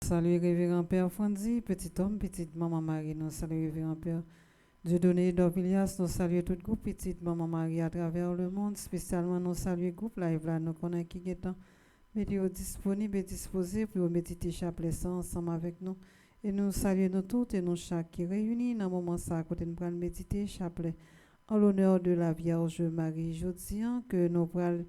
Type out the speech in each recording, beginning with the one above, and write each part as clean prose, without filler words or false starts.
salue, révérend Père Franzi, petit homme, petite maman Marie, nous salue, révérend Père Dieudonné d'Orbilias, nous salue tout groupe, petite maman Marie à travers le monde, spécialement nous salue groupe live là, nous connaissons qui est temps, mettez-vous disponible et disposé pour méditer chapelet ça ensemble avec nous. Et nous saluons nous toutes et nous chaque qui réunis dans le moment ça, à côté de nous méditer chapelet en l'honneur de la Vierge Marie. Je dis que nous pourrons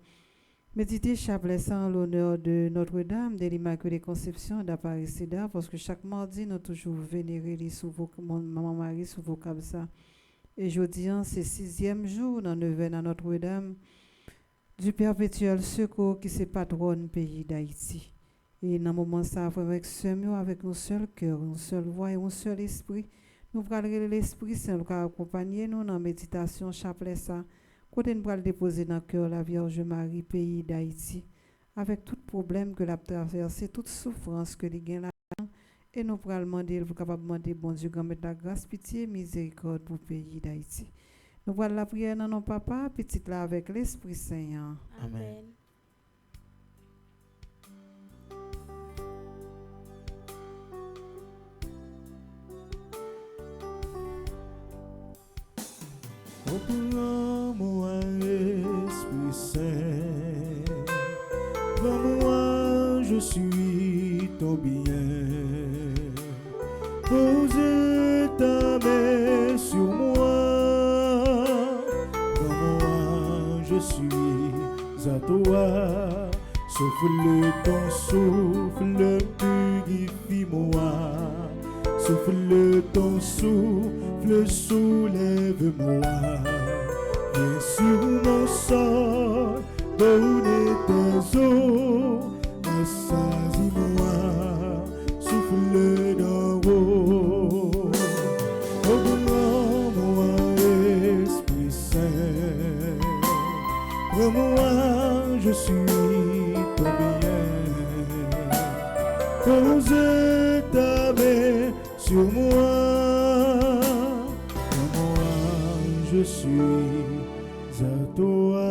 méditer chapelet ça en l'honneur de Notre-Dame de l'Immaculée Conception d'Aparicida, parce que chaque mardi, nous toujours vénérer Maman Marie sous vos câbles ça. Et je dis c'est 6e jour dans neuvaine à Notre-Dame du perpétuel secours qui c'est patronne pays d'Haïti. Et dans le moment ça, avec un seul cœur, une seule voix et un seul esprit, nous allons l'Esprit Saint qui accompagner nous dans la méditation chapelet ça. Côté nous allons déposer dans le cœur la Vierge Marie, pays d'Haïti, avec tout problème que l'a traversé, toute souffrance que les gagne là, et nous allons demander, vous capable demander bon Dieu grand mettre la grâce, pitié, miséricorde pour le pays d'Haïti. Nous allons la prière dans nos papa, petite là avec l'Esprit Saint. Amen. Prends-moi, Esprit Saint, prends-moi, je suis ton bien. Pose ta main sur moi, prends-moi, je suis à toi. Souffle ton souffle, purifie-moi. Souffle ton souffle, soulève-moi. Viens sur mon sol, donne tes eaux, assasie-moi. Souffle d'en haut. Prends-moi, Esprit Saint. Prends-moi, je suis ton bien. Pose ta main sur moi, je suis à toi.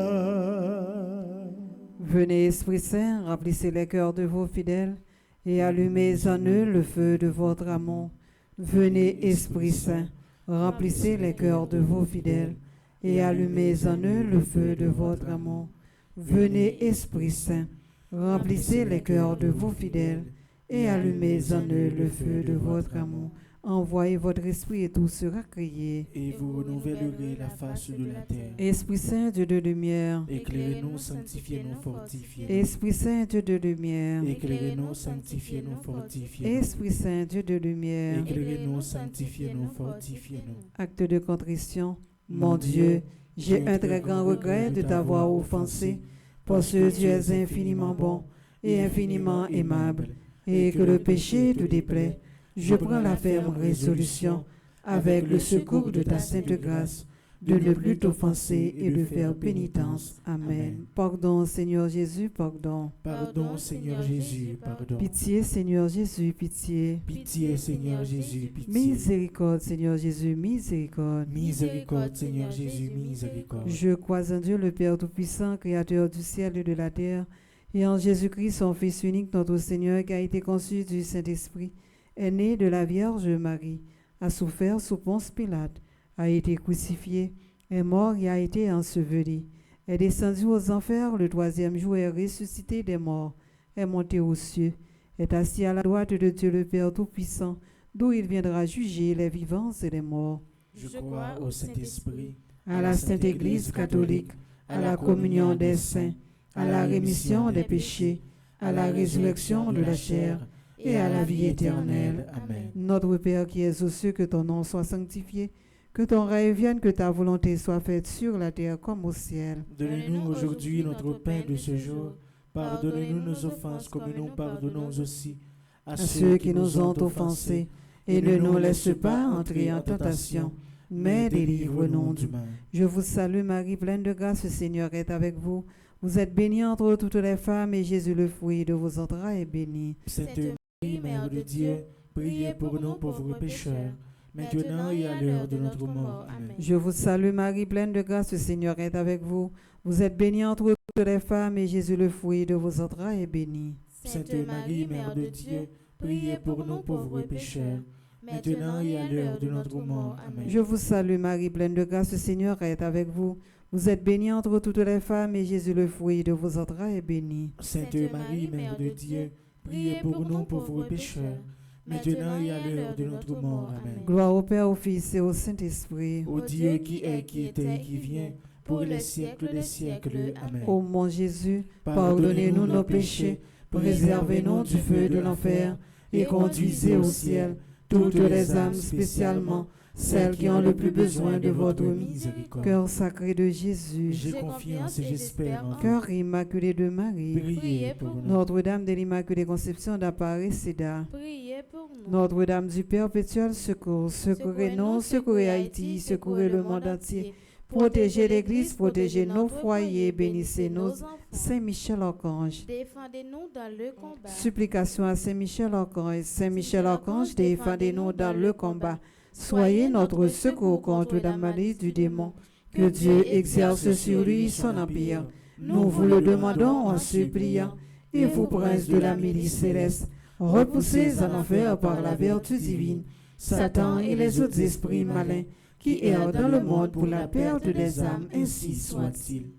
Venez, Esprit Saint, remplissez les cœurs de vos fidèles et allumez en eux le feu de votre amour. Venez, Esprit Saint, remplissez les cœurs de vos fidèles et allumez en eux le feu de votre amour. Venez, Esprit Saint, remplissez les cœurs de vos fidèles et allumez en eux le feu de votre amour. Envoyez votre esprit et tout sera créé. Et vous renouvellerez la face de la terre. Esprit Saint, Dieu de lumière. Éclairez-nous, sanctifiez-nous, fortifiez-nous. Esprit Saint, Dieu de lumière. Éclairez-nous, sanctifiez-nous, fortifiez-nous. Esprit Saint, Dieu de lumière. Éclairez-nous, sanctifiez-nous, fortifiez-nous. Acte de contrition. Mon Dieu, j'ai un très grand regret de t'avoir offensé, parce que tu es infiniment bon et infiniment aimable, et que le péché te déplaît. Je prends la ferme résolution, avec le secours de ta sainte grâce, de ne plus t'offenser et de faire pénitence. Amen. Pardon, Seigneur Jésus, pardon. Pardon, Seigneur Jésus, pardon. Pitié, Seigneur Jésus, pitié. Pitié, Seigneur Jésus, pitié. Miséricorde, Seigneur Jésus, miséricorde. Miséricorde, Seigneur Jésus, miséricorde. Je crois en Dieu, le Père Tout-Puissant, Créateur du ciel et de la terre, et en Jésus-Christ, son Fils unique, notre Seigneur, qui a été conçu du Saint-Esprit, est né de la Vierge Marie, a souffert sous Ponce Pilate, a été crucifié, est mort et a été enseveli, est descendu aux enfers, le 3e jour est ressuscité des morts, est monté aux cieux, est assis à la droite de Dieu le Père Tout-Puissant, d'où il viendra juger les vivants et les morts. Je crois au Saint-Esprit, à la Sainte Église catholique, à la communion des saints, à la rémission des péchés, à la résurrection de la chair, et à la vie éternelle. Amen. Notre Père qui es aux cieux, que ton nom soit sanctifié, que ton règne vienne, que ta volonté soit faite sur la terre comme au ciel. Donne-nous aujourd'hui notre pain de ce jour. Pardonne-nous nos offenses comme nous pardonnons aussi À ceux qui nous ont offensés, et ne nous laisse pas entrer en tentation, mais délivre-nous du mal. Je vous salue Marie, pleine de grâce, le Seigneur est avec vous. Vous êtes bénie entre toutes les femmes, et Jésus, le fruit de vos entrailles, est béni. Sainte Marie, Mère de Dieu, priez pour nous pauvres pécheurs, maintenant et à l'heure de notre mort. Amen. Je vous salue Marie, pleine de grâce, le Seigneur est avec vous. Vous êtes bénie entre toutes les femmes, et Jésus, le fruit de vos entrailles, est béni. Sainte Marie, Mère de Dieu, priez pour nous pauvres pécheurs, maintenant et à l'heure de notre mort. Amen. Je vous salue Marie, pleine de grâce, le Seigneur est avec vous. Vous êtes bénie entre toutes les femmes, et Jésus, le fruit de vos entrailles, est béni. Sainte Marie, Mère de Dieu, priez pour nous pauvres pécheurs, maintenant et à l'heure de notre mort. Amen. Gloire au Père, au Fils et au Saint-Esprit. Ô Dieu qui est, qui était et qui vient, pour les siècles des siècles. Amen. Ô mon Jésus, pardonnez-nous nos péchés, préservez-nous du feu de l'enfer, et conduisez au ciel toutes les âmes, spécialement celles qui ont le plus besoin de votre miséricorde. Cœur sacré de Jésus, J'ai confiance et j'espère en vous. cœur immaculé de Marie, Priez pour nous. Notre-Dame de l'Immaculée Conception d'Aparecida, Priez pour nous. Notre-Dame du Perpétuel Secours, secourez-nous, secourez Haïti, secourez le monde entier. Protégez l'Église, protégez nos foyers, bénissez nos Saint Michel Archange. Défendez-nous dans le combat. Supplication à Saint Michel Archange. Saint Michel Archange, défendez-nous dans le combat. Soyez notre secours contre la maladie du démon. Que Dieu exerce sur lui son empire. Nous vous le demandons en suppliant. Et vous, prince de la milice céleste, repoussez en enfer par la vertu divine Satan et les autres esprits malins qui errent dans le monde pour la perte des âmes, ainsi soit-il.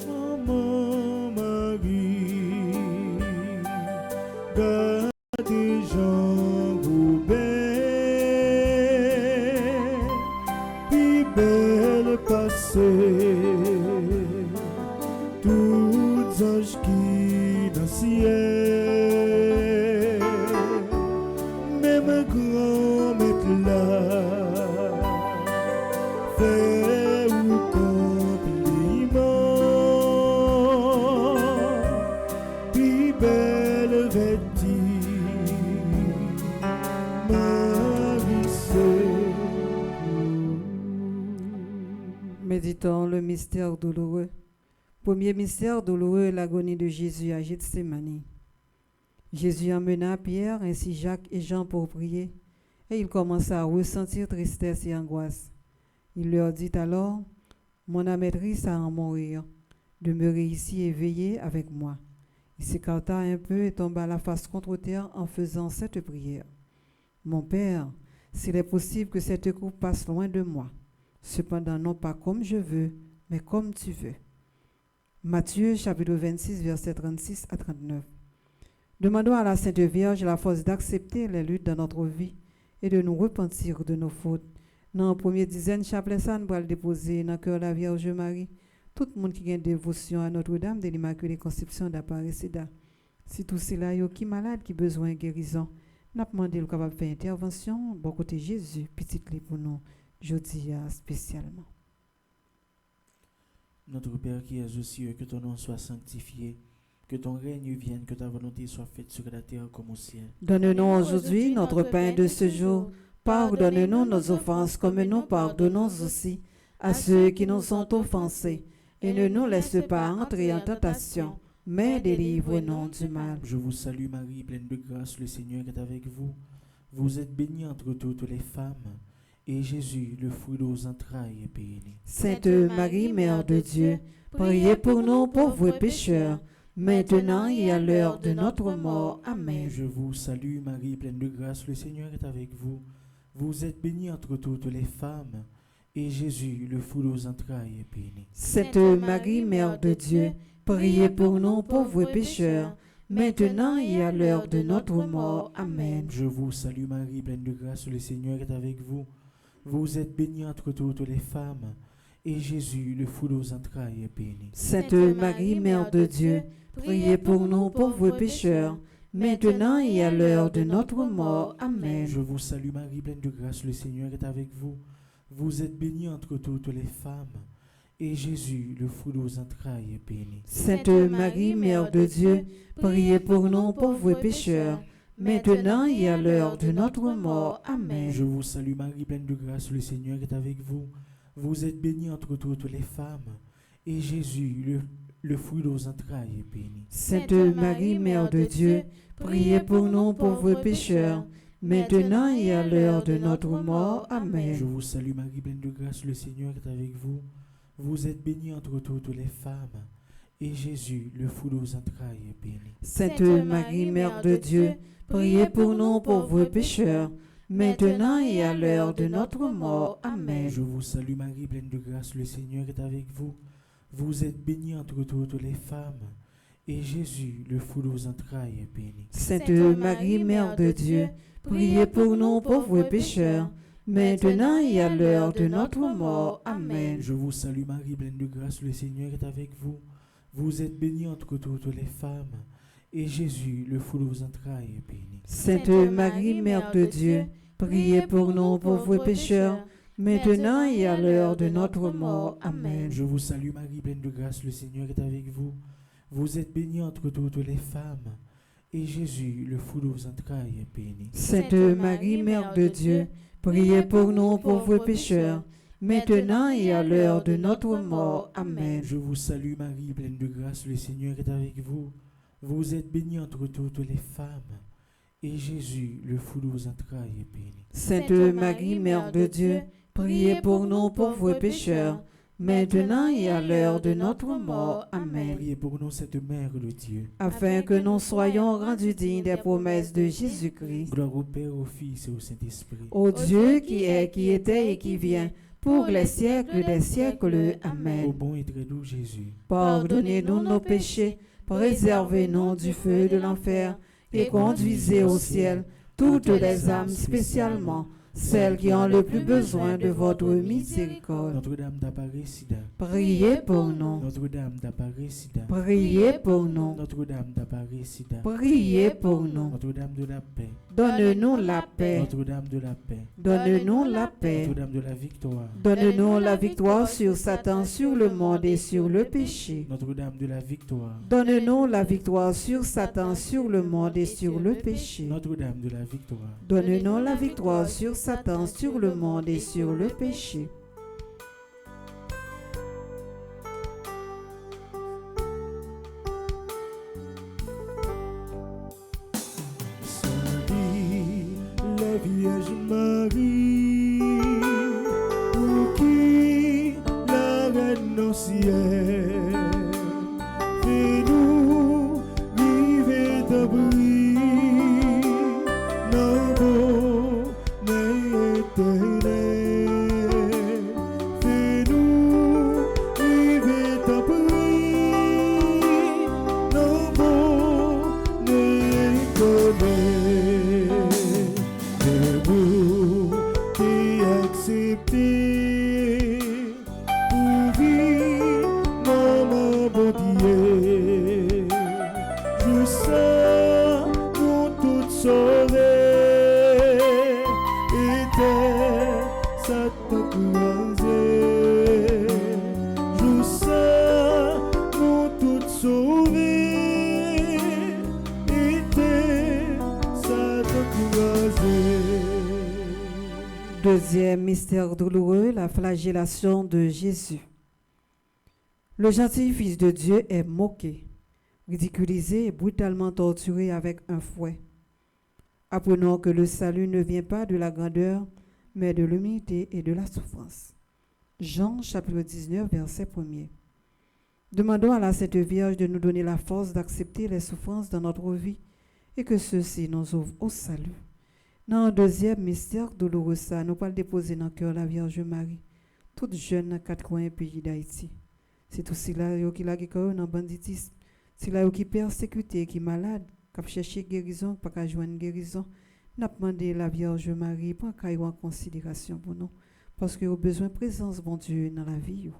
Maman Marie, gardez Jean Goubert, puis belle passée, tous anges qui dans le ciel, même grand maître là, fait ou compliment, puis belle vêtue, Marie c'est vous. Méditons le mystère douloureux. Premier mystère douloureux, l'agonie de Jésus à Gethsémani. Jésus emmena Pierre ainsi Jacques et Jean pour prier, et il commença à ressentir tristesse et angoisse. Il leur dit alors, « Mon âme est triste à en mourir. Demeurez ici et veillez avec moi. » Il s'écarta un peu et tomba la face contre terre en faisant cette prière. « Mon Père, s'il est possible que cette coupe passe loin de moi, cependant non pas comme je veux, mais comme tu veux. » Matthieu chapitre 26, versets 36 à 39. Demandons à la Sainte Vierge la force d'accepter les luttes dans notre vie et de nous repentir de nos fautes. Dans la première dizaine, chapelet ça, nous allons déposer dans le cœur de la Vierge Marie tout le monde qui a une dévotion à Notre-Dame de l'Immaculée Conception d'Aparecida. Si tout cela est qui malade, qui besoin de guérison, nous avons demandé le capable de faire intervention, bon côté Jésus, petit clé pour nous, jeudi spécialement. Notre Père qui es aux cieux, que ton nom soit sanctifié, que ton règne vienne, que ta volonté soit faite sur la terre comme au ciel. Donne-nous aujourd'hui notre pain de ce jour. Pardonne-nous nos offenses comme nous pardonnons aussi à ceux qui nous ont offensés. Et ne nous laisse pas entrer en tentation, mais délivre-nous du mal. Je vous salue Marie, pleine de grâce, le Seigneur est avec vous. Vous êtes bénie entre toutes les femmes, et Jésus, le fruit de vos entrailles, est béni. Sainte Marie, Mère de Dieu, priez pour nous pauvres pécheurs, maintenant et à l'heure de notre mort. Amen. Je vous salue Marie, pleine de grâce, le Seigneur est avec vous. Vous êtes bénie entre toutes les femmes, et Jésus, le fruit de vos entrailles, est béni. Sainte Marie, Mère de Dieu, priez pour nous pauvres pécheurs, maintenant et à l'heure de notre mort. Amen. Je vous salue Marie, pleine de grâce, le Seigneur est avec vous. Vous êtes bénie entre toutes les femmes, et Jésus, le fruit de vos entrailles, est béni. Sainte Marie, Mère de Dieu, priez pour nous pauvres pécheurs, maintenant et à l'heure de notre mort. Amen. Je vous salue Marie, pleine de grâce, le Seigneur est avec vous. Vous êtes bénie entre toutes les femmes, et Jésus, le fruit de vos entrailles, est béni. Sainte Marie, Mère de Dieu, priez pour nous pauvres pécheurs, maintenant et à l'heure de notre mort. Amen. Je vous salue Marie, pleine de grâce, le Seigneur est avec vous. Vous êtes bénie entre toutes les femmes, et Jésus, le le fruit de vos entrailles est béni. Sainte Marie, Mère de Dieu, priez pour nous pauvres pécheurs, maintenant et à l'heure de notre mort. Amen. Je vous salue Marie, pleine de grâce, le Seigneur est avec vous. Vous êtes bénie entre toutes les femmes, et Jésus, le fruit de vos entrailles, est béni. Sainte Marie, Mère de Dieu, priez pour nous pauvres pécheurs, maintenant et à l'heure de notre mort. Amen. Je vous salue Marie, pleine de grâce, le Seigneur est avec vous. Vous êtes bénie entre toutes les femmes, et Jésus, le fruit de vos entrailles, est béni. Sainte Marie, Mère de Dieu, priez pour nous pauvres pécheurs, maintenant et à l'heure de notre mort. Amen. Je vous salue Marie, pleine de grâce, le Seigneur est avec vous. Vous êtes bénie entre toutes les femmes, et Jésus, le fruit de vos entrailles, est béni. Sainte Marie, Mère de Dieu, priez pour nous pauvres pécheurs, maintenant et à l'heure de notre mort. Amen. Je vous salue Marie, pleine de grâce, le Seigneur est avec vous. Vous êtes bénie entre toutes les femmes, et Jésus, le fruit de vos entrailles, est béni. Sainte Marie, Mère de Dieu, priez pour nous pauvres pécheurs, maintenant et à l'heure de notre mort. Amen. Je vous salue Marie, pleine de grâce, le Seigneur est avec vous. Vous êtes bénie entre toutes les femmes, et Jésus, le fruit de vos entrailles, est béni. Sainte Marie, Mère de Dieu, priez pour nous pauvres pécheurs, maintenant et à l'heure de notre mort. Amen. Priez pour nous, cette Mère de Dieu. Afin que nous soyons rendus dignes des promesses de Jésus-Christ. Gloire au Père, au Fils et au Saint-Esprit. Ô Dieu qui est, qui était et qui vient, pour les siècles des siècles. Au Amen. bon et très doux Jésus. Pardonnez-nous nos péchés, préservez-nous du feu de l'enfer, et conduisez au ciel toutes les âmes, spécialement celles qui ont le plus besoin de votre miséricorde. Notre-Dame d'Aparecida. Priez pour nous. Notre-Dame d'Aparecida. Priez pour nous. Notre-Dame d'Aparecida. Priez pour nous. Notre-Dame de la paix. Donne-nous la paix. Notre-Dame de la paix. Donne-nous la paix. Notre-Dame de la victoire. Donne-nous la victoire sur Satan, sur le monde et sur le péché. Notre-Dame de la victoire. Donne-nous la victoire sur Satan, sur le monde et sur le péché. Notre-Dame de la victoire. Donne-nous la victoire sur Satan, sur le monde et sur le péché. Salut la Vierge Marie, pour qui la reine au ciel, fais-nous vivre d'abri, non bonheur éternel, fais-nous vivre d'abri, non bonheur éternel. Debout t'es accepté pour vivre, maman bon Dieu. Je sens nous toutes sauvées et t'es Satan croisé. Je sens nous toutes sauvées et t'es Satan croisé. Deuxième mystère douloureux, la flagellation de Jésus. Le gentil Fils de Dieu est moqué, ridiculisé et brutalement torturé avec un fouet. Apprenons que le salut ne vient pas de la grandeur, mais de l'humilité et de la souffrance. Jean chapitre 19, verset 1er. Demandons à la Sainte Vierge de nous donner la force d'accepter les souffrances dans notre vie et que ceux-ci nous ouvrent au salut. Dans le deuxième mystère douloureux, ça, nous allons déposer dans le cœur la Vierge Marie, toute jeune dans quatre coins du pays d'Haïti. C'est tout cela qui l'a dans le banditisme, c'est là qui est persécuté, qui est malade, qui cherche guérison, qui n'a pas joindre guérison. Nous avons demandé la Vierge Marie pour qu'elle ait en considération pour nous, parce qu'il y a besoin de présence, bon Dieu, dans la vie.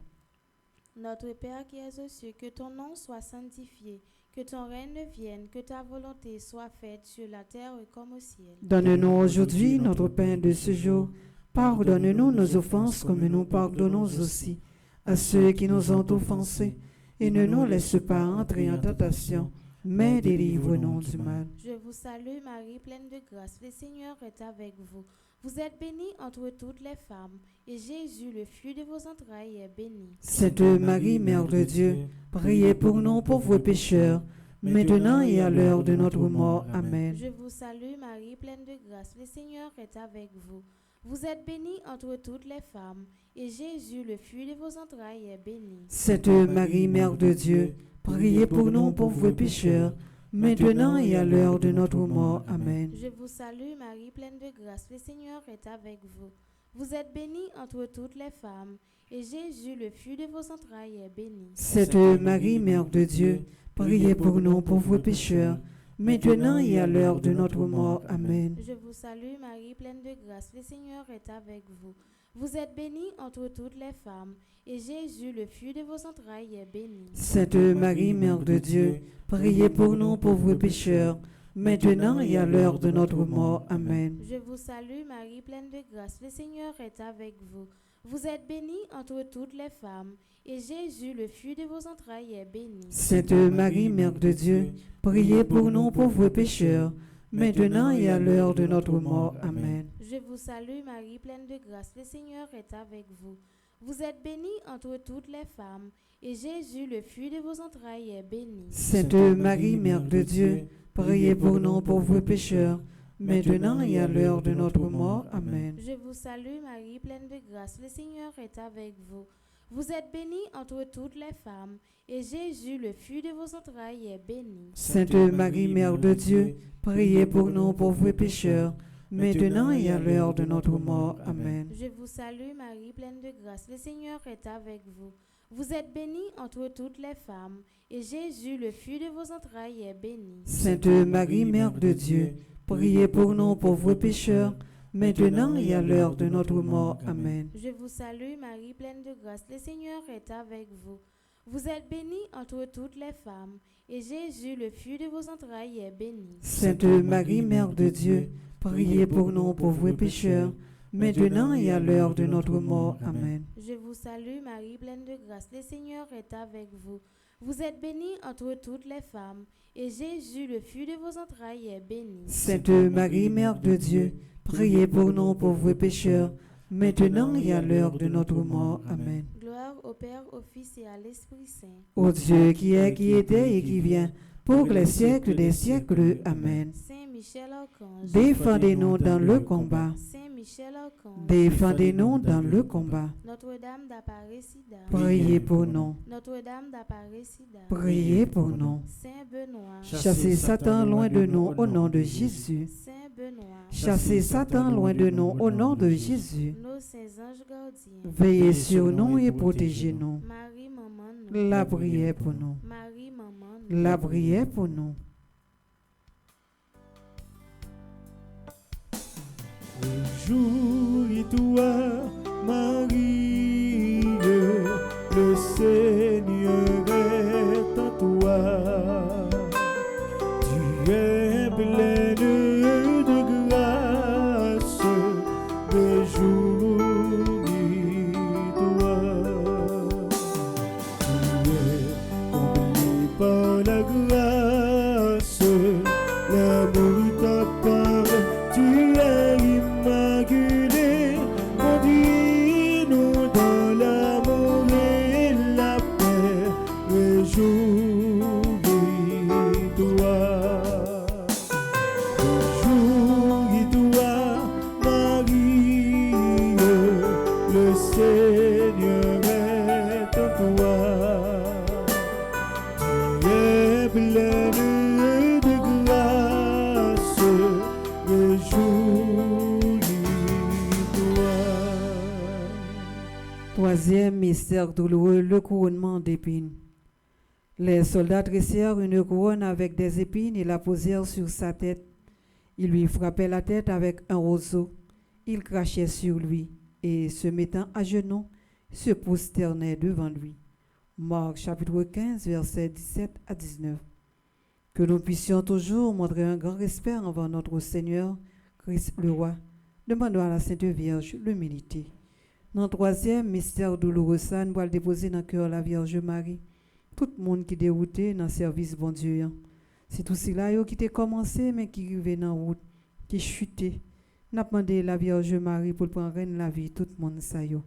Notre Père qui es aux cieux, que ton nom soit sanctifié, que ton règne vienne, que ta volonté soit faite sur la terre comme au ciel. Donne-nous aujourd'hui notre pain de ce jour. Pardonne-nous nos offenses comme nous pardonnons aussi à ceux qui nous ont offensés. Et ne nous laisse pas entrer en tentation, mais délivre-nous du mal. Je vous salue Marie, pleine de grâce, le Seigneur est avec vous. Vous êtes bénie entre toutes les femmes, et Jésus, le fruit de vos entrailles, est béni. Sainte Marie, Mère de Dieu, priez pour nous pauvres pécheurs, maintenant et à l'heure de notre mort. Amen. Je vous salue Marie, pleine de grâce, le Seigneur est avec vous. Vous êtes bénie entre toutes les femmes, et Jésus, le fruit de vos entrailles, est béni. Sainte Marie, Mère de Dieu, priez pour nous pauvres pécheurs, maintenant et à l'heure de notre mort. Amen. Je vous salue Marie, pleine de grâce, le Seigneur est avec vous. Vous êtes bénie entre toutes les femmes, et Jésus, le fruit de vos entrailles, est béni. Sainte Marie, Mère de Dieu, priez pour nous pauvres pécheurs, maintenant et à l'heure de notre mort. Amen. Je vous salue Marie, pleine de grâce, le Seigneur est avec vous. Vous êtes bénie entre toutes les femmes, et Jésus, le fruit de vos entrailles, est béni. Sainte Marie, Mère de Dieu, priez pour nous pauvres pécheurs, maintenant et à l'heure de notre mort. Amen. Je vous salue Marie, pleine de grâce, le Seigneur est avec vous. Vous êtes bénie entre toutes les femmes, et Jésus, le fruit de vos entrailles, est béni. Sainte Marie, Mère de Dieu, priez pour nous pauvres pécheurs, maintenant et à l'heure de notre mort. Amen. Je vous salue Marie, pleine de grâce, le Seigneur est avec vous. Vous êtes bénie entre toutes les femmes, et Jésus, le fruit de vos entrailles, est béni. Sainte Marie, Mère de Dieu, priez pour nous pauvres pécheurs, maintenant et à l'heure de notre mort. Amen. Je vous salue Marie, pleine de grâce, le Seigneur est avec vous. Vous êtes bénie entre toutes les femmes, et Jésus, le fruit de vos entrailles, est béni. Sainte Marie, Mère de Dieu, priez pour nous pauvres pécheurs, maintenant et à l'heure de notre mort. Amen. Je vous salue Marie, pleine de grâce, le Seigneur est avec vous. Vous êtes bénie entre toutes les femmes, et Jésus, le fruit de vos entrailles, est béni. Sainte Marie, Mère de Dieu, priez pour nous pauvres pécheurs, maintenant et à l'heure de notre mort. Amen. Je vous salue Marie, pleine de grâce, le Seigneur est avec vous. Vous êtes bénie entre toutes les femmes, et Jésus, le fruit de vos entrailles, est béni. Sainte Marie, Mère de Dieu, priez pour nous pauvres pécheurs, maintenant et à l'heure de notre mort. Amen. Je vous salue Marie, pleine de grâce, le Seigneur est avec vous. Vous êtes bénie entre toutes les femmes, et Jésus, le fruit de vos entrailles, est béni. Sainte Marie, Mère de Dieu, priez pour nous pauvres pécheurs, maintenant et à l'heure de notre mort. Amen. Gloire au Père, au Fils et à l'Esprit Saint. Ô Dieu qui est, qui était et qui vient, pour les siècles des siècles. Amen. Saint Michel Archange, Défendez-nous dans le combat. Saint Michel Archange, Défendez-nous dans le combat. Notre-Dame d'Aparecida, Priez pour nous. Notre-Dame d'Aparecida, Priez pour nous. Saint Benoît, Chassez Satan loin de nous au nom de Jésus. Saint Benoît, Chassez Satan loin de nous au nom de Jésus. nos saints anges gardiens, Veillez sur nous et protégez-nous. Marie, maman, nous, La prière pour nous. Marie, maman, nous. La prière pour nous. Réjouis-toi, Marie, le Seigneur est en toi. Tu es pleine de grâce, réjouis-toi. Tu es comblée par la grâce, l'amour t'apparaît, tu es immaculé, conduis-nous dans l'amour et la paix, réjouis-toi. Réjouis-toi, Marie, le Seigneur est en toi. Tu es pleine de grâce, réjouis-toi. Troisième mystère douloureux, le couronnement d'épines. Les soldats dressèrent une couronne avec des épines et la posèrent sur sa tête. Ils lui frappaient la tête avec un roseau. Ils crachaient sur lui et, se mettant à genoux, se prosternaient devant lui. Marc chapitre 15, versets 17 à 19. Que nous puissions toujours montrer un grand respect envers notre Seigneur, Christ le Roi. Demandons à la Sainte Vierge l'humilité. Dans le troisième mystère douloureux, ça, nous allons déposer dans le cœur la Vierge Marie. Tout le monde qui est dérouté dans le service bon Dieu. C'est tout cela qui t'a commencé, mais qui arrivé dans la route, qui chuté. N'a demandé la Vierge Marie pour prendre reine la vie, tout le monde ça yo.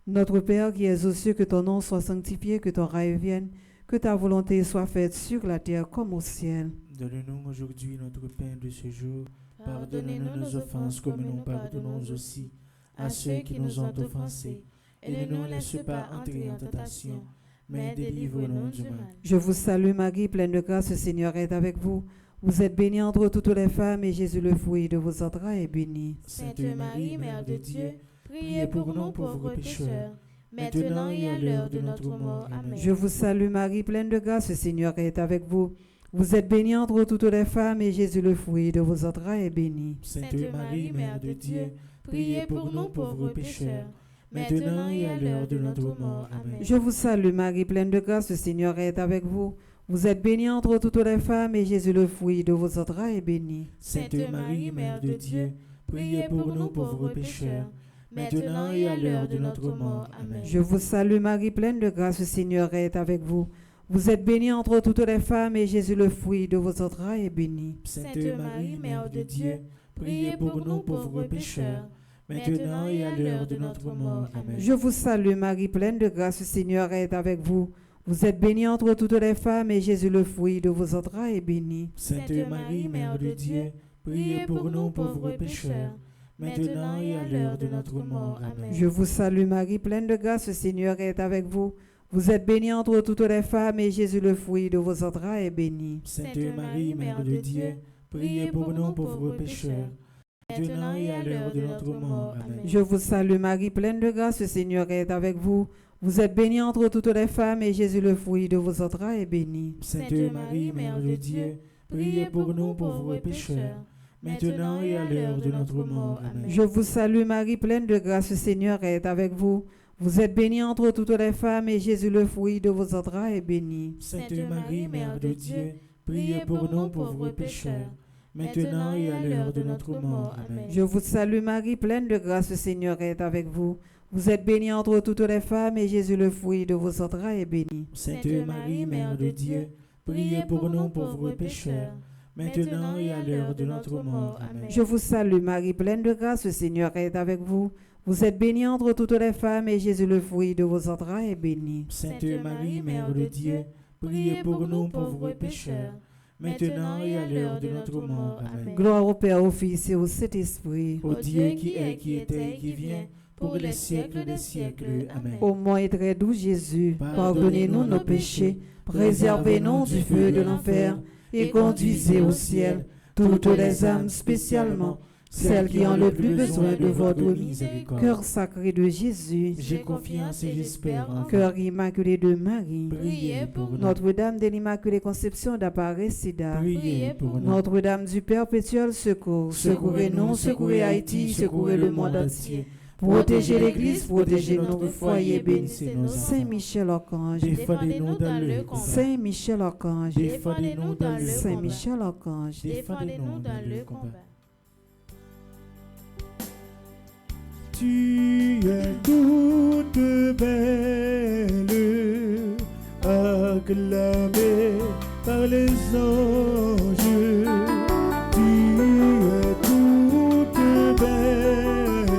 Notre Père qui es aux cieux, que ton nom soit sanctifié, que ton règne vienne, que ta volonté soit faite sur la terre comme au ciel. Donne-nous aujourd'hui notre pain de ce jour. Pardonnez-nous nos offenses comme nous pardonnons aussi à ceux qui nous ont offensés. Et ne nous laisse pas entrer en tentation, mais délivre-nous du mal. Je vous salue Marie, pleine de grâce, le Seigneur est avec vous. Vous êtes bénie entre toutes les femmes, et Jésus, le fruit de vos entrailles, est béni. Sainte Marie, Mère de Dieu, priez pour nous pauvres pécheurs, maintenant et à l'heure de notre mort. Amen. Je vous salue Marie, pleine de grâce, le Seigneur est avec vous. Vous êtes bénie entre toutes les femmes, et Jésus, le fruit de vos entrailles, est béni. Sainte Marie, Mère de Dieu, priez pour nous pauvres pécheurs, maintenant et à l'heure de notre mort. Amen. Je vous salue Marie, pleine de grâce, le Seigneur est avec vous. Vous êtes bénie entre toutes les femmes, et Jésus, le fruit de vos entrailles, est béni. Sainte Marie, Mère de Dieu, priez pour nous pauvres pécheurs, maintenant et à l'heure de notre mort. Amen. Je vous salue Marie, pleine de grâce, le Seigneur est avec vous. Vous êtes bénie entre toutes les femmes, et Jésus, le fruit de vos entrailles, est béni. Sainte Marie, Mère de Dieu, priez pour nous pauvres pécheurs, maintenant et à l'heure de notre mort. Amen. Je vous salue Marie, pleine de grâce, le Seigneur est avec vous. Vous êtes bénie entre toutes les femmes, et Jésus, le fruit de vos entrailles, est béni. Sainte Marie, Mère de Dieu, priez pour nous pauvres pécheurs, maintenant et à l'heure de notre mort. Amen. Je vous salue Marie, pleine de grâce, le Seigneur est avec vous. Vous êtes bénie entre toutes les femmes, et Jésus, le fruit de vos entrailles, est béni. Sainte Marie, Mère de Dieu, priez pour nous pauvres pécheurs, maintenant et à l'heure de notre mort. Amen. Je vous salue Marie, pleine de grâce, le Seigneur est avec vous. Vous êtes bénie entre toutes les femmes, et Jésus, le fruit de vos entrailles, est béni. Sainte Marie, Mère de Dieu, priez pour nous pauvres pécheurs, maintenant et à l'heure de notre mort. Amen. Je vous salue Marie, pleine de grâce, le Seigneur est avec vous. Vous êtes bénie entre toutes les femmes, et Jésus, le fruit de vos entrailles, est béni. Sainte Marie, Mère de Dieu, priez pour nous pauvres pécheurs, maintenant et à l'heure de notre mort. Amen. Je vous salue Marie, pleine de grâce, le Seigneur est avec vous. Vous êtes bénie entre toutes les femmes, et Jésus, le fruit de vos entrailles, est béni. Sainte Marie, Mère de Dieu, priez pour nous pauvres pécheurs, maintenant et à l'heure de notre mort. Amen. Je vous salue Marie, pleine de grâce, le Seigneur est avec vous. Vous êtes bénie entre toutes les femmes, et Jésus, le fruit de vos entrailles, est béni. Sainte Marie, Mère de Dieu, priez pour nous pauvres pécheurs, maintenant et à l'heure de notre mort. Amen. Gloire au Père, au Fils et au Saint-Esprit. Au Dieu qui est, qui était et qui vient, pour les siècles des siècles. Amen. Ô mon et très doux Jésus, pardonnez-nous nos péchés, préservez-nous du feu de l'enfer, et conduisez au ciel toutes les âmes, spécialement celles qui ont le plus besoin de votre miséricorde. Cœur sacré de Jésus, J'ai confiance et j'espère en vous. cœur immaculé de Marie, Priez pour nous. Notre-Dame de l'Immaculée Conception d'Aparecida, Priez pour nous. Notre-Dame du Perpétuel Secours, secourez-nous, secourez Haïti, secourez le monde entier. Protégez l'Église, protégez notre foyer, bénissez nos enfants. Saint Michel Archange, Défendez-nous dans le combat. Saint Michel Archange, Défendez-nous dans le Saint combat. Michel Archange. Défendez-nous dans le combat. Tu es toute belle, acclamée par les anges. Tu es toute belle,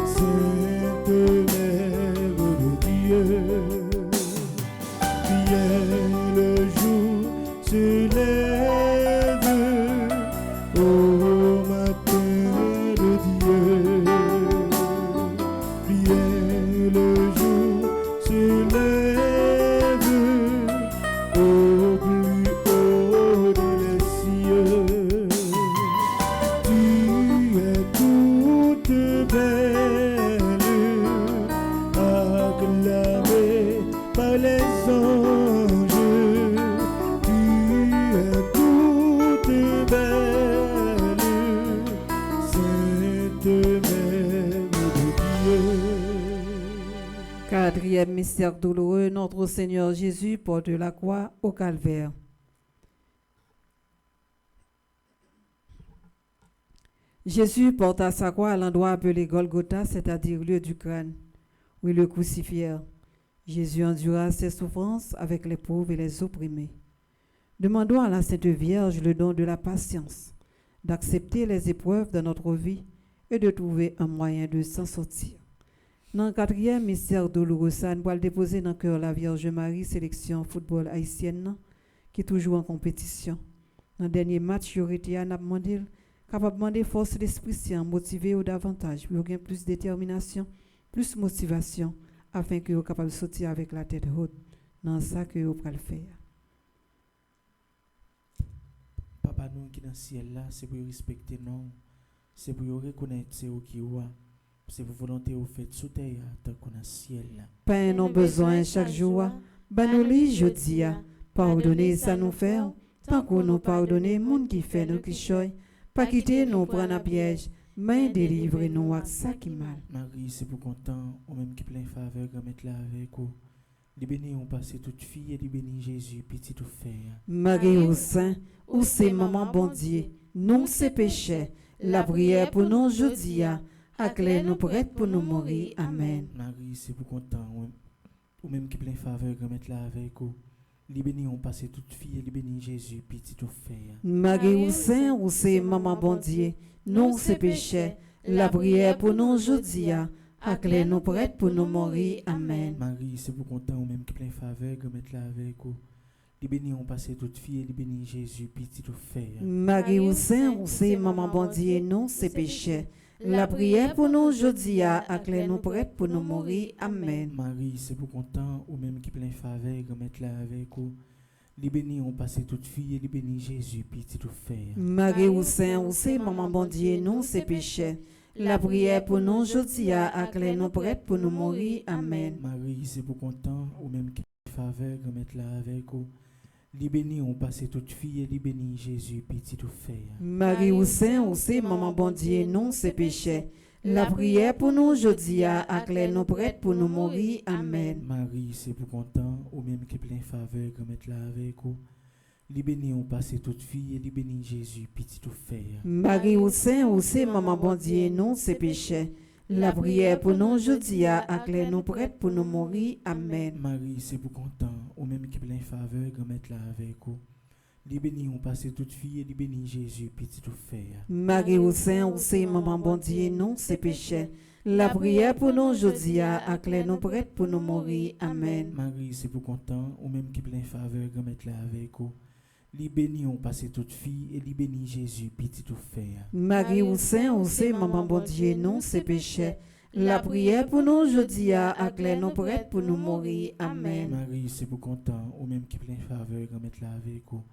Sainte Mère de Dieu. Bien le jour se lève au matin de Dieu. Bien le jour se lève au plus haut des cieux. Tu es toute belle, acclamée par les anges. Tu es toute belle, Sainte Mère de Dieu. Quatrième mystère douloureux, notre Seigneur Jésus porte la croix au calvaire. Jésus porta sa croix à l'endroit appelé Golgotha, c'est-à-dire lieu du crâne, où ils le crucifièrent. Jésus endura ses souffrances avec les pauvres et les opprimés. Demandons à la Sainte Vierge le don de la patience, d'accepter les épreuves de notre vie et de trouver un moyen de s'en sortir. Dans le 4e mystère douloureux, ça nous va le déposer dans le cœur la Vierge Marie, sélection football haïtienne, qui est toujours en compétition. Dans le dernier match, Yoritia n'a demandé, capable de demander force d'esprit saint, motiver ou davantage, pour gagner plus de détermination, plus de motivation, afin que vous capable de sortir avec la tête haute dans ça que vous pouvez le faire. Papa, nous qui dans le ciel là, c'est pour respecter nous, c'est pour reconnaître c'est où qui est. C'est pour volonté au fait sous terre, tant qu'on a le ciel là. Pain nos besoins chaque jour, banoli jodi a, pardonnez ça nous faire, tant qu'on nous pardonne, monde qui fait nous qui choy, pas quitter nous prendre à piège, mais délivrer nous à ça qui mal. Marie, c'est pour content, ou même qui plein faveur, grand mettre là avec vous. Les bénis ont passé toute fille et les bénis Jésus, petit tout faire. Marie au sein, où c'est maman bon Dieu, non c'est péché, la prière pour nous jodi a, acclare nous prête pour nous mourir. Amen. Marie, c'est pour content, ou même qui plein faveur, grand mettre là avec vous. Les bénis ont passé toute fille et les bénis Jésus, petit tout faire. Marie au sein, où c'est maman bon Dieu, non c'est péché, la prière pour nous jodi a, acclare nous prête pour nous mourir. Amen. Marie, c'est pour content, ou même qui plein faveur, grand mettre là avec vous. Les bénis ont passé toute fille et les bénis Jésus, petit tout faire. Marie au sein, où c'est maman bon Dieu, non c'est péché, la prière pour nous jodi a, acclare nous prête pour nous mourir. Amen. Marie, c'est pour content, ou même qui plein faveur, grand mettre là avec vous. Les bénis ont passé toute fille et les bénis Jésus, petit tout faire. Marie au sein, où c'est maman bon Dieu, non c'est péché, la prière pour nous jodi a, acclare nous prête pour nous mourir. Amen. Marie, c'est pour content, ou même qui plein faveur, grand mettre là avec vous. Les bénis ont passé toute fille et les bénis Jésus, petit tout faire. Marie au sein, où c'est maman bon Dieu, non c'est péché, la prière pour nous jodi a, acclare nous prête pour nous mourir. Amen. Marie, c'est pour content, ou même qui plein faveur, grand mettre là avec vous. Les bénis ont passé toute fille et les bénis Jésus, petit tout faire. Marie au sein, où c'est maman bon Dieu, non c'est péché, la prière pour nous jodi a, acclare nous prête pour nous mourir. Amen. Marie, c'est pour content, ou même qui plein faveur, grand mettre là avec vous. Les bénis ont passé toute fille et les bénis Jésus, petit tout faire. Marie au sein, où c'est maman bon Dieu, non c'est péché, la prière pour nous jodi a, acclare nous prête pour nous mourir. Amen. Marie, c'est pour content, ou même qui plein faveur, grand mettre là avec vous. Les bénis ont passé toute fille et les bénis Jésus, petit tout faire. Marie au sein, où c'est maman bon Dieu, non c'est péché, la prière pour nous jodi a, acclare nous prête pour nous mourir. Amen. Marie, c'est pour content, ou même qui plein faveur, grand mettre là avec vous.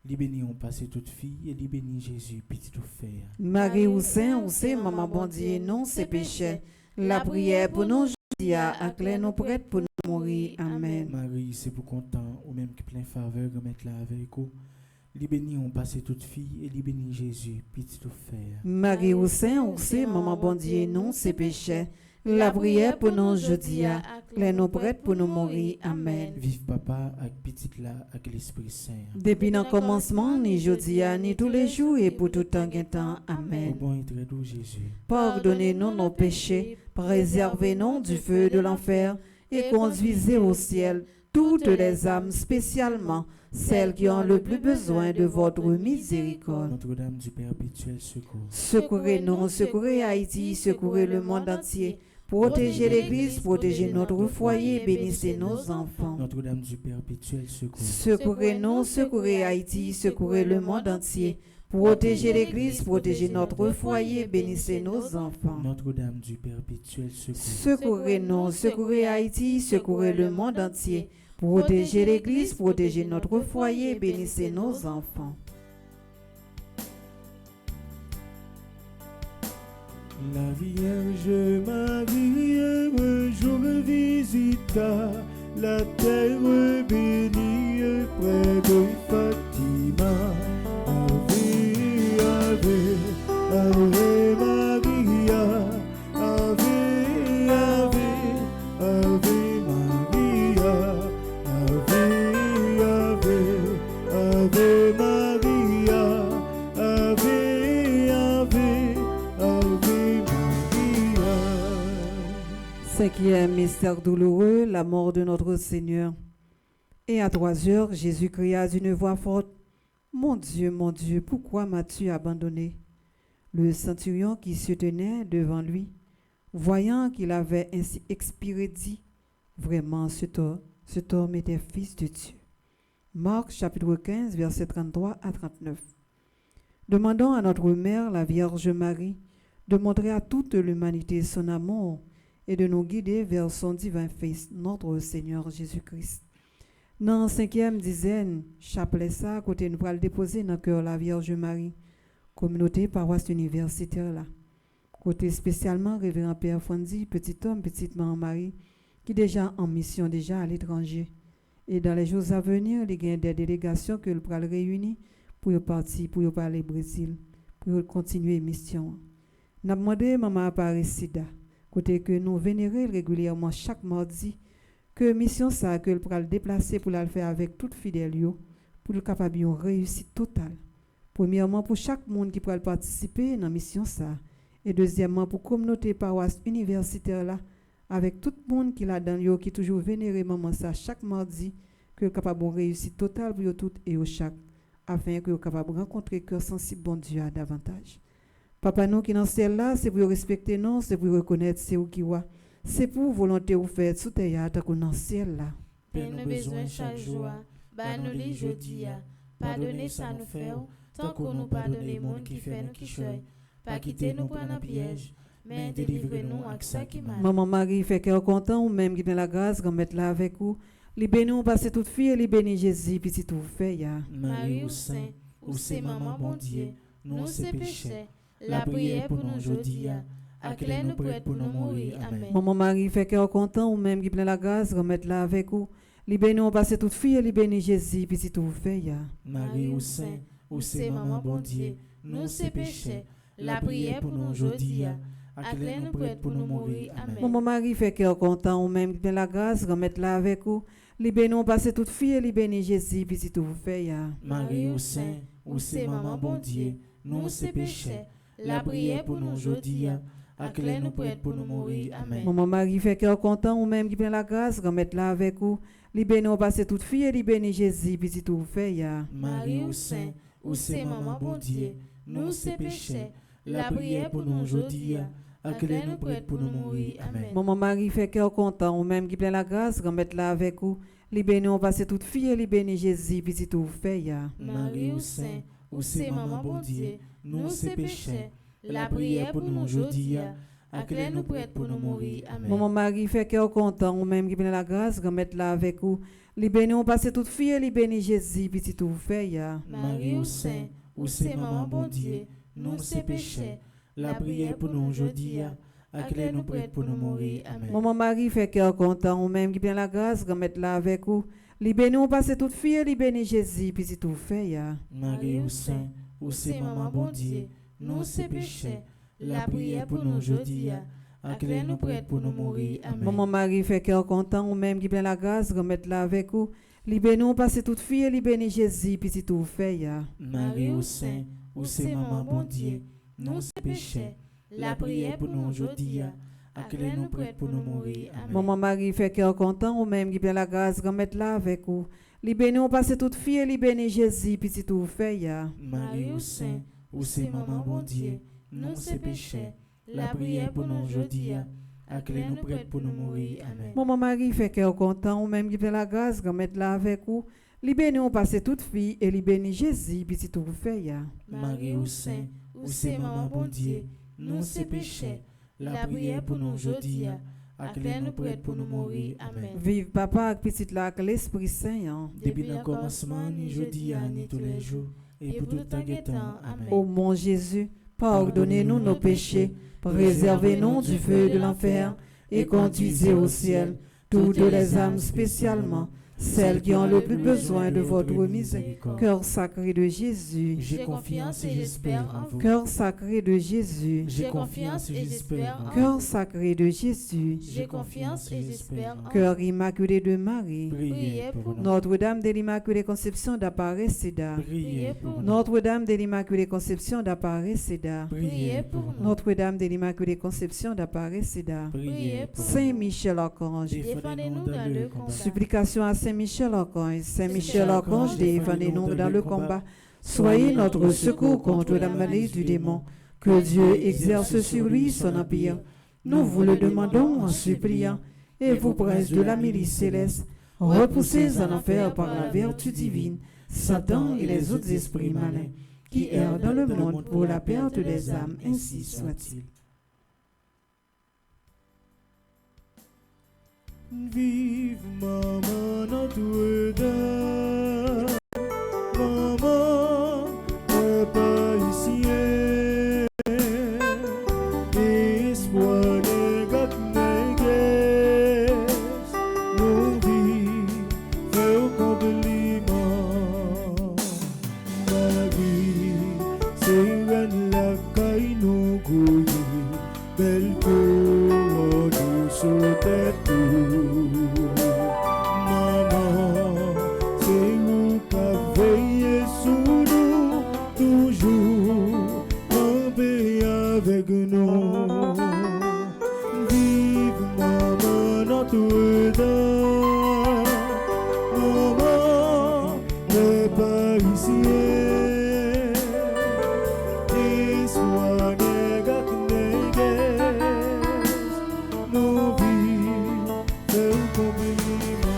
Les bénis ont passé toute fille et les bénis Jésus, petit tout faire. Marie au sein, où c'est maman bon Dieu, non c'est péché, la prière pour nous jodi a, acclare nous prête pour nous mourir. Amen. Marie, c'est pour content, ou même qui plein faveur, grand mettre là avec vous. Les bénis ont passé toute fille et les bénis Jésus, petit tout faire. Marie au sein, où c'est maman bon Dieu, non c'est péché, la prière pour nous jodi a, acclare nous prête pour nous mourir. Amen. Vive papa avec petite là, avec l'Esprit Saint. Depuis le commencement, ni jodi a, ni tous les jours et pour tout temps et temps. Au Amen. bon et très doux Jésus. Pardonnez-nous nos péchés, préservez-nous du feu de l'enfer et conduisez au ciel toutes les âmes, spécialement celles qui ont le plus besoin de votre miséricorde. Notre-Dame du perpétuel secours. Secourez-nous, secourez Haïti, secourez le monde entier. Protégez l'Église, protégez notre foyer, bénissez nos enfants. Notre-Dame du perpétuel secours. Secourez-nous, secourez Haïti, secourez le monde entier. Protégez l'Église, protégez notre foyer, bénissez nos enfants. Notre-Dame du perpétuel secours. Secourez-nous, secourez Haïti, secourez le monde entier. Protégez l'Église, protégez notre foyer, bénissez nos enfants. La Vierge Marie un jour visita la terre bénie près de Fatima. Ave, ave, ave Maria, ave, ave, ave Maria, ave, ave, ave Maria, ave, ave, ave Maria. Cinquième mystère douloureux, la mort de notre Seigneur. Et à 3 heures, Jésus cria d'une voix forte, mon Dieu, pourquoi m'as-tu abandonné? Le centurion qui se tenait devant lui, voyant qu'il avait ainsi expiré, dit, vraiment, cet homme était fils de Dieu. Marc chapitre 15, versets 33 à 39. Demandons à notre mère, la Vierge Marie, de montrer à toute l'humanité son amour et de nous guider vers son divin Fils, notre Seigneur Jésus-Christ. Dans la 5e dizaine, chapelet ça, côté nous allons déposer dans le cœur la Vierge Marie, communauté paroisse universitaire là. Côté spécialement révérend Père Fonzi, petit homme, petite maman Marie, qui déjà en mission déjà à l'étranger. Et dans les jours à venir, il y a des délégations que le pral réunir pour partir, pour parler au Brésil, pour continuer mission. N'a demandé maman Aparecida, côté que nous vénérons régulièrement chaque mardi, que mission ça que le pral déplacer pour la faire avec toute fidèle yo, pour le capable une réussite totale. Premièrement pour chaque monde qui pral participer dans mission ça, et deuxièmement pour communauté paroisse universitaire là, avec tout le monde qui là dans yo qui toujours vénérer maman ça chaque mardi, que le capable une réussite totale pour yo tout et au chaque, afin que le capable rencontrer cœur sensible bon Dieu à davantage. Papa nous qui dans ciel là, c'est pour respecter nous, c'est pour reconnaître c'est où qui wa. C'est pour volonté ou faire sous terre tant qu'on dans ciel là. Père nous besoin chaque jour, bah nous les jodi a. Pardonnez ça nous fait, tant qu'on nous pardonne monde qui fait nous qui choy. Pas quitter nous prendre un piège, mais délivrez-nous avec ça qui mal. Maman Marie fait cœur content ou même qui dans la grâce remettre là avec vous. Li béni ou passe toute fille, li béni Jésus petit tout fait ya. Marie ou Saint, ou c'est maman bon Dieu, nous c'est péché. La prière pour nous jodi a. Acclé nous prête pour nous mourir. Amen. Maman Marie fait cœur content ou même qui plein la grâce remettre là avec vous. Li béni ou passe toute fille, li béni Jésus petit tout fait ya. Marie ou Saint, ou c'est maman bon Dieu, nous c'est péché. La prière pour nous jodi a. Acclé nous prête pour nous mourir. Amen. Maman Marie fait cœur content ou même qui plein la grâce remettre là avec vous. Li béni ou passe toute fille, li béni Jésus petit tout fait ya. Marie ou Saint, ou c'est maman bon Dieu, nous c'est péché. La prière pour nous jodi a. Acclé nous prête pour nous mourir. Amen. Maman Marie fait cœur content ou même qui plein la grâce remettre là avec vous. Li béni ou passe toute fille, li béni Jésus petit tout fait ya. Marie ou Saint, ou c'est maman bon Dieu, nous c'est péché. La prière pour nous jodi a. Acclé nous prête pour nous mourir. Amen. Maman Marie fait cœur content ou même qui plein la grâce remettre là avec vous. Li béni ou passe toute fille, li béni Jésus petit tout fait ya. Marie ou Saint, ou c'est maman bon Dieu, nous c'est péché. La prière pour nous jodi a. Acclé nous prête pour nous mourir. Amen. Maman Marie fait cœur content ou même qui plein la grâce remettre là avec vous. Li béni ou passe toute fille, li béni Jésus petit tout fait ya. Marie ou Saint, ou c'est maman bon Dieu, nous c'est péché. La prière pour nous jodi a. Acclé nous prête pour nous mourir. Amen. Maman Marie fait cœur content ou même qui plein la grâce remettre là avec vous. Li béni ou passe toute fille, li béni Jésus petit tout fait ya. Marie ou Saint, ou c'est maman bon Dieu, nous c'est péché. La prière pour nous jodi a. Acclé nous prête pour nous mourir. Amen. Maman Marie fait cœur content ou même qui plein la grâce remettre là avec vous. Li béni ou passe toute fille, li béni Jésus petit tout fait ya. Marie ou Saint, ou c'est maman bon Dieu, nous c'est péché. La prière pour nous jodi a. Acclé nous prête pour nous mourir. Amen. Maman Marie fait cœur content ou même qui plein la grâce remettre là avec vous. Li béni ou passe toute fille, li béni Jésus petit tout fait ya. Marie ou Saint, ou c'est maman bon Dieu, nous c'est péché. La prière pour nous jodi a. Acclé nous prête pour nous mourir. Amen. Maman Marie fait cœur content ou même qui plein la grâce remettre là avec vous. Li béni ou passe toute fille et li béni Jésus petit tout fait ya. Marie ou Saint, ou c'est maman bon Dieu, nous c'est péché. La prière pour nous jodi a. Acclé nous prête pour nous mourir. Amen. Vive papa avec petite là avec l'Esprit Saint. Hein. Depuis le commencement, ni jodi a, ni tous les jours, et pour tout temps et temps. Amen. Ô mon Jésus, pardonnez-nous nos péchés, préservez-nous du feu de l'enfer et conduisez au ciel toutes les âmes spécialement celles qui ont le plus besoin de votre miséricorde. Cœur sacré de Jésus, J'ai confiance et j'espère en vous. cœur sacré de Jésus, J'ai confiance et j'espère en vous. cœur sacré de Jésus, J'ai confiance et j'espère en cœur immaculé de Marie, Priez pour nous. Notre-Dame de l'Immaculée Conception d'Aparecida, Priez pour nous. Notre-Dame de l'Immaculée Conception d'Aparecida, Priez pour nous. Notre-Dame de l'Immaculée Conception d'Aparecida, Priez pour nous. Saint Michel Archange, Défendez-nous dans le combat. supplication à Saint Saint-Michel Archange, défendez-nous dans le combat. Soyez notre secours contre la malice du démon. Que Dieu exerce sur lui son empire. Nous vous le demandons en suppliant. Et vous, princes de la milice céleste, repoussez en enfer par la vertu divine Satan et les autres esprits malins qui errent dans le monde pour la perte des âmes, ainsi soit-il. Vive maman Notre-Dame, maman papa ici, espoir des gâtes négresse, nous vivons au compliment. Marie, c'est reine la caille nous gouille, belle couronne sur tête. Avec nous, vive maman Notre-Dame, maman des Parisiens, espoir des gâtes négresse, nous vivons au compliment.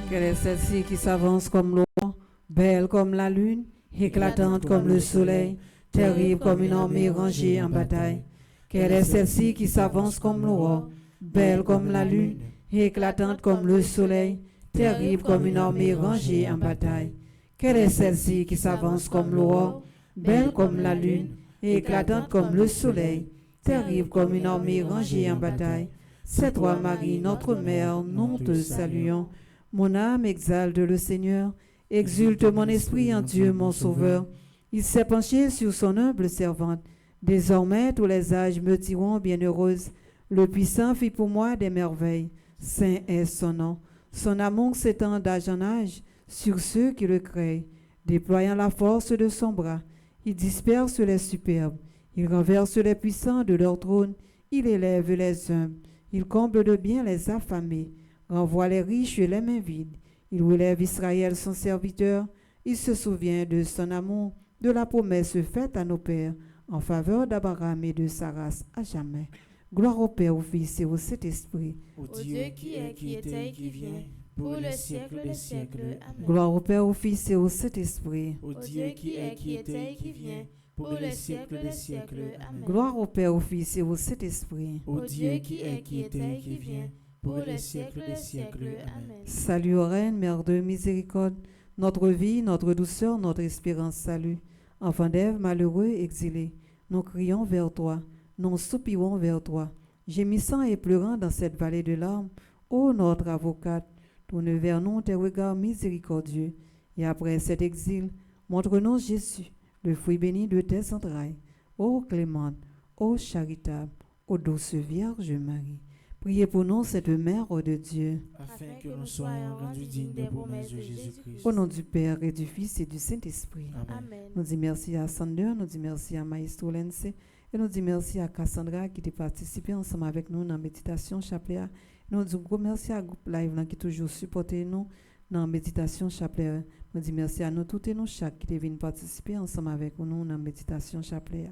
Quelle est celle-ci qui s'avance comme l'aurore, belle comme la lune, éclatante comme le soleil, terrible comme une armée rangée en bataille? Quelle est celle-ci qui s'avance comme l'aurore, belle comme la lune, éclatante comme le soleil, terrible comme une armée rangée en bataille? Quelle est celle-ci qui s'avance comme l'aurore, belle comme la lune, éclatante comme le soleil, terrible comme une armée rangée en bataille? C'est toi, Marie, notre mère, nous te saluons. Mon âme exalte le Seigneur, exulte mon esprit en Dieu, mon Sauveur. Il s'est penché sur son humble servante. Désormais, tous les âges me diront bienheureuse. Le puissant fit pour moi des merveilles. Saint est son nom. Son amour s'étend d'âge en âge sur ceux qui le créent. Déployant la force de son bras, il disperse les superbes. Il renverse les puissants de leur trône. Il élève les humbles. Il comble de bien les affamés. Renvoie les riches et les mains vides. Il relève Israël, son serviteur. Il se souvient de son amour, de la promesse faite à nos pères en faveur d'Abraham et de sa race à jamais. Gloire au Père, au Fils et au Saint-Esprit. Au Dieu qui est, qui était et qui vient, pour le siècle des siècles. Amen. Gloire au Père, au Fils et au Saint-Esprit. Au Dieu qui est, qui était et qui vient, pour le siècle des siècles. Amen. Gloire au Père, au Fils et au Saint-Esprit. Au Dieu qui est, qui était et qui vient, pour le siècle des siècles. Amen. Salut, ô Reine, Mère de miséricorde, notre vie, notre douceur, notre espérance, salut. Enfant d'Ève, malheureux, exilé, nous crions vers toi, nous soupirons vers toi, gémissant et pleurant dans cette vallée de larmes. Ô notre avocate, tourne vers nous tes regards miséricordieux, et après cet exil, montre-nous Jésus, le fruit béni de tes entrailles. Ô clémente, ô charitable, ô douce Vierge Marie, priez pour nous cette Mère de Dieu, afin que nous soyons rendus dignes des promesses de Jésus-Christ. au nom du Père et du Fils et du Saint-Esprit. Amen. Amen. Nous disons merci à Sander, nous disons merci à Maestro Lense, et nous disons merci à Cassandra qui a participé ensemble avec nous dans la méditation chapelet. Nous disons gros merci à groupe live qui toujours supporté nous dans la méditation chapelet. Nous disons merci à nous toutes et nous chaque qui viennent participer ensemble avec nous dans la méditation chapelet.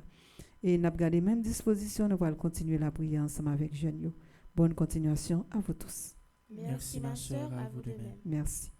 Et nous avons gardé même disposition, nous allons continuer la prière ensemble avec Jeanne. Bonne continuation à vous tous. Merci ma sœur, à vous de même. Merci.